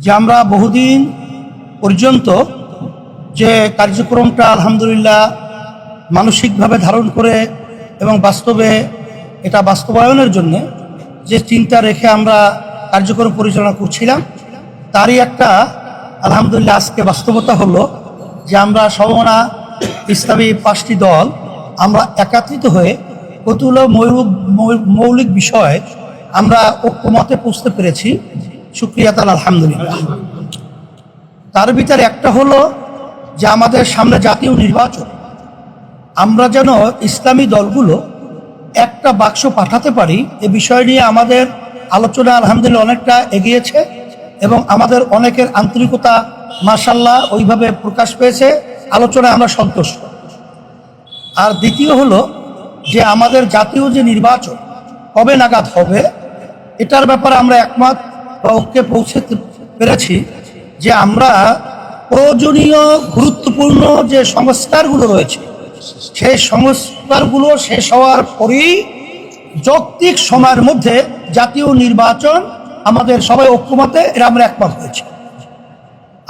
যে আমরা বহুদিন পর্যন্ত যে কার্যক্রমটা আলহামদুলিল্লাহ মানসিকভাবে ধারণ করে এবং বাস্তবে এটা বাস্তবায়নের জন্য যে চিন্তা রেখে আমরা কার্যক্রম পরিচালনা করছিলাম, তারই একটা আলহামদুলিল্লাহ আজকে বাস্তবতা হলো যে আমরা সমমনা ইসলামী 5টি দল আমরা একত্রিত হয়ে কতগুলো মৌলিক বিষয় আমরা ঐক্যমতে পৌঁছতে পেরেছি। শুকরিয়া তাআলা আলহামদুলিল্লাহ। তার ভিতরে একটা হলো যে আমাদের সামনে জাতীয় নির্বাচন, আমরা যেন ইসলামী দলগুলো একটা বাক্স পাঠাতে পারি, এ বিষয় নিয়ে আমাদের আলোচনা আলহামদুলিল্লাহ অনেকটা এগিয়েছে এবং আমাদের অনেকের আন্তরিকতা মাশাআল্লাহ ওইভাবে প্রকাশ পেয়েছে, আলোচনায় আমরা সন্তুষ্ট। আর দ্বিতীয় হলো যে আমাদের জাতীয় যে নির্বাচন কবে নাগাদ হবে এটার ব্যাপারে আমরা একমত বা ঐক্যে পৌঁছতে পেরেছি যে আমরা প্রয়োজনীয় গুরুত্বপূর্ণ যে সংস্কারগুলো রয়েছে সেই সংস্কারগুলো শেষ হওয়ার পরেই যৌক্তিক সময়ের মধ্যে জাতীয় নির্বাচন আমাদের সবাই ঐক্যমতে এরা আমরা একমত হয়েছি।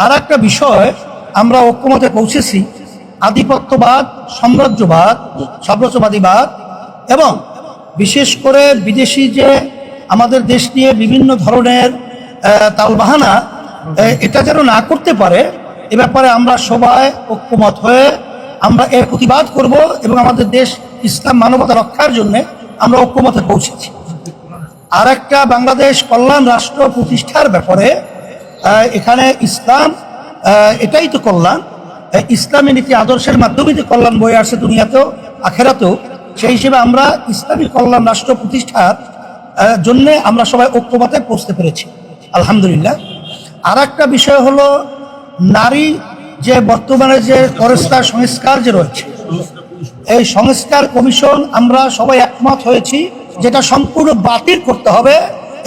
আর একটা বিষয় আমরা ঐক্যমতে পৌঁছেছি, আধিপত্যবাদ, সাম্রাজ্যবাদীবাদ এবং বিশেষ করে বিদেশি যে আমাদের দেশ নিয়ে বিভিন্ন ধরনের তালবাহানা এটা যেন না করতে পারে, এ ব্যাপারে আমরা সবাই ঐক্যমত হয়ে আমরা এর প্রতিবাদ করব এবং আমাদের দেশ ইসলাম মানবতা রক্ষার জন্য আমরা ঐক্যমতে পৌঁছেছি। আর একটা বাংলাদেশ কল্যাণ রাষ্ট্র প্রতিষ্ঠার ব্যাপারে এখানে ইসলাম এটাই তো কল্যাণ, ইসলামী নীতি আদর্শের মাধ্যমে যে কল্যাণ বয়ে আসছে দুনিয়াতেও আখেরাতেও, সেই হিসেবে আমরা ইসলামী কল্যাণ রাষ্ট্র প্রতিষ্ঠার জন্য আমরা সবাই ঐক্যমতে পৌঁছতে পেরেছি আলহামদুলিল্লাহ। আর একটা বিষয় হলো নারী যে বর্তমানে যে পরস্কার সংস্কার যে রয়েছে, এই সংস্কার কমিশন আমরা সবাই একমত হয়েছি যেটা সম্পূর্ণ বাতিল করতে হবে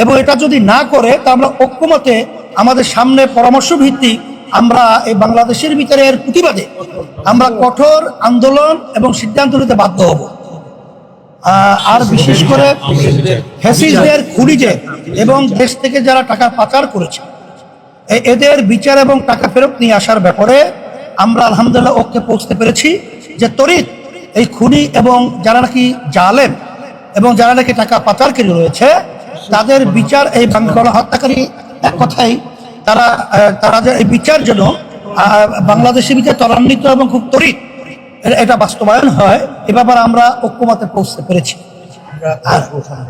এবং এটা যদি না করে তা আমরা ঐক্যমতে আমাদের সামনে পরামর্শ ভিত্তিক আমরা এই বাংলাদেশের ভিতরে এর প্রতিবাদে আমরা কঠোর আন্দোলন এবং সিদ্ধান্ত নিতে বাধ্য হব। আর বিশেষ করে ফ্যাসিস্টদের খুনিদের এবং দেশ থেকে যারা টাকা পাচার করেছে এদের বিচার এবং টাকা ফেরত নিয়ে আসার ব্যাপারে আমরা আলহামদুলিল্লাহ ঐক্যে পৌঁছতে পেরেছি যে ত্বরিত এই খুনি এবং যারা নাকি জালেম এবং যারা নাকি টাকা পাচারকারী রয়েছে তাদের বিচার, এই গণহত্যাকারী এক কথাই তারা যে এই বিচার যেন বাংলাদেশের ভিতরে ত্বরান্বিত এবং খুব ত্বরিত এটা বাস্তবায়ন হয়, এ ব্যাপারে আমরা ঐক্যমতে পৌঁছতে পেরেছি।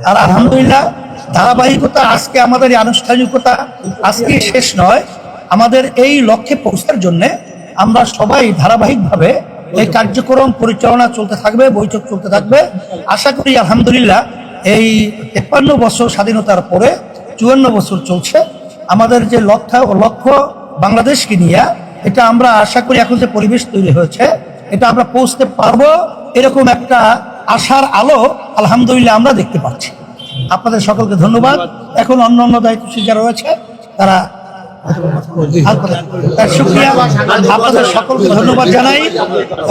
আর আলহামদুলিল্লাহ ধারাবাহিকতা, আজকে আমাদের এই আনুষ্ঠানিকতা আজকে শেষ নয়, আমাদের এই লক্ষ্যে পৌঁছার জন্য আমরা সবাই ধারাবাহিকভাবে এই কার্যক্রম পরিচালনা চলতে থাকবে, বৈঠক চলতে থাকবে। আশা করি আলহামদুলিল্লাহ এই 53 বছর স্বাধীনতার পরে 54 বছর চলছে আমাদের যে লক্ষ্য বাংলাদেশকে নিয়ে, এটা আমরা আশা করি এখন যে পরিবেশ তৈরি হয়েছে এটা আমরা পৌঁছতে পারবো, এরকম একটা আশার আলো আলহামদুলিল্লাহ আমরা দেখতে পাচ্ছি। আপনাদের সকলকে ধন্যবাদ। এখন অন্য দায়িত্বশীল যারা রয়েছে তারা শুকরিয়া, আপনাদের সকলকে ধন্যবাদ জানাই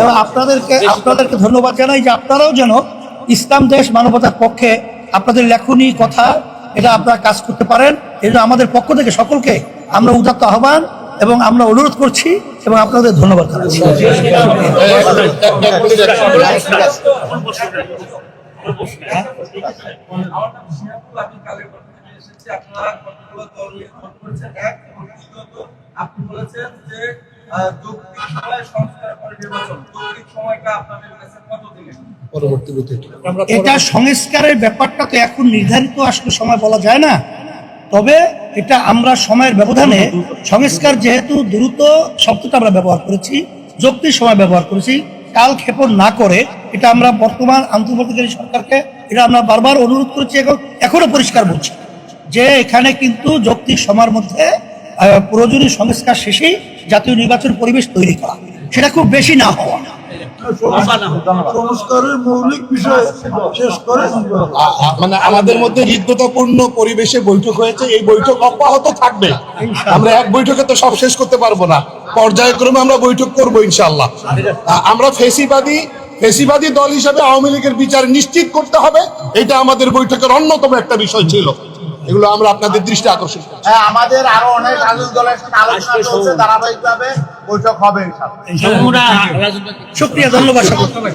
এবং আপনাদেরকে ধন্যবাদ জানাই যে আপনারাও যেন ইসলাম দেশ মানবতার পক্ষে আপনাদের লেখনী কথা এটা আপনারা কাজ করতে পারেন, এটা আমাদের পক্ষ থেকে সকলকে আমরা উদাত্ত আহ্বান এবং আমরা অনুরোধ করছি এবং আপনাদের ধন্যবাদ জানাচ্ছি। এটা সংস্কারের ব্যাপারটা তো এখন নির্ধারিত আসলে সময় বলা যায় না, তবে এটা আমরা সময়ের ব্যবধানে সংস্কার যেহেতু দ্রুত শব্দটা আমরা ব্যবহার করেছি, যৌক্তিক সময় ব্যবহার করেছি, কাল ক্ষেপণ না করে এটা আমরা বর্তমান আন্তর্জাতিক সরকারকে এটা আমরা বারবার অনুরোধ করেছি, এখনো পরিষ্কার বলছি যে এখানে কিন্তু যৌক্তিক সময়ের মধ্যে প্রয়োজনীয় সংস্কার শেষেই জাতীয় নির্বাচন পরিবেশ তৈরি করা, সেটা খুব বেশি না হওয়া। সংস্কারের মৌলিক বিষয় শেষ করে মানে আমাদের মধ্যে হৃদ্যতাপূর্ণ পরিবেশে বৈঠক হয়েছে, এই বৈঠক অব্যাহত থাকবে। আমরা এক বৈঠকে তো সব শেষ করতে পারবো না, পর্যায়ক্রমে আমরা বৈঠক করবো ইনশাআল্লাহ। আমরা ফেসিবাদী দল হিসেবে আওয়ামী লীগের বিচার নিশ্চিত করতে হবে, এটা আমাদের বৈঠকের অন্যতম একটা বিষয় ছিল। এগুলো আমরা আপনাদের দৃষ্টি আকর্ষণ করছি। হ্যাঁ, আমাদের আরো অনেক রাজনৈতিক দলের সাথে আলোচনা চলছে, ধারাবাহিকভাবে বৈঠক হবে ইনশাআল্লাহ। শুকরিয়া, ধন্যবাদ সকলকে।